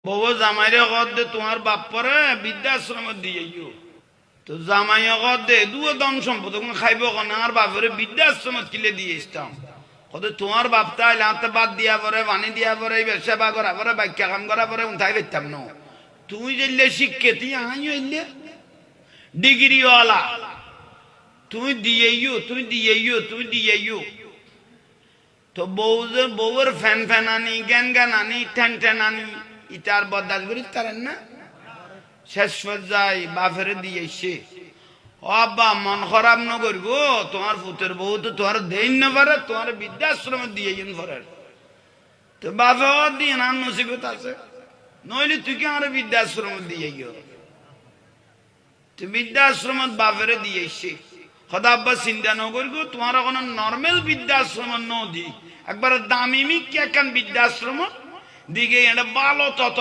বউ জামাইরে কর দে তোমার বাপ পরে বৃদ্ধাশ্রম দিয়েও তো জামাই কর দে দুও দম সম্পদ খাইব কেন আর বাপরে বৃদ্ধাশ্রম কিলে দিয়ে ইসতাম কত তোমার বাপ তাই হাতে বাদ দিয়া পরে পানি দিয়া পরে সেবা করা পরে বাক্যা কাম করা পরে উঠাই পেতাম না তুমি যেলে শিক্ষে তুই আই হইলে ডিগ্রিওয়ালা তুমি দিয়েইও তুমি দিয়েইও তো বউর ফ্যান ফ্যান আনি জ্ঞান আনি ঠ্যান আনি ইটার বদাস করি তারেন না শেষ পর্যায়ে বাপেরে দিয়েছে আব্বা মন খারাপ ন করব তোমার পুতের বউ তো তোমার দেন না পারে তোমার বৃদ্ধাশ্রম দিয়ে পরে তো বাপে দিয়ে নাম নসিবত আছে নইলে তুই কি আমার বৃদ্ধাশ্রম দিয়ে তুই বৃদ্ধাশ্রম বাপেরে দিয়েছে সদা আব্বা চিন্তা ন করব তোমার কোনো নর্মাল বৃদ্ধাশ্রম নদী একবার দামি মিক একখান বৃদ্ধাশ্রম দিকে এটা ভালো তত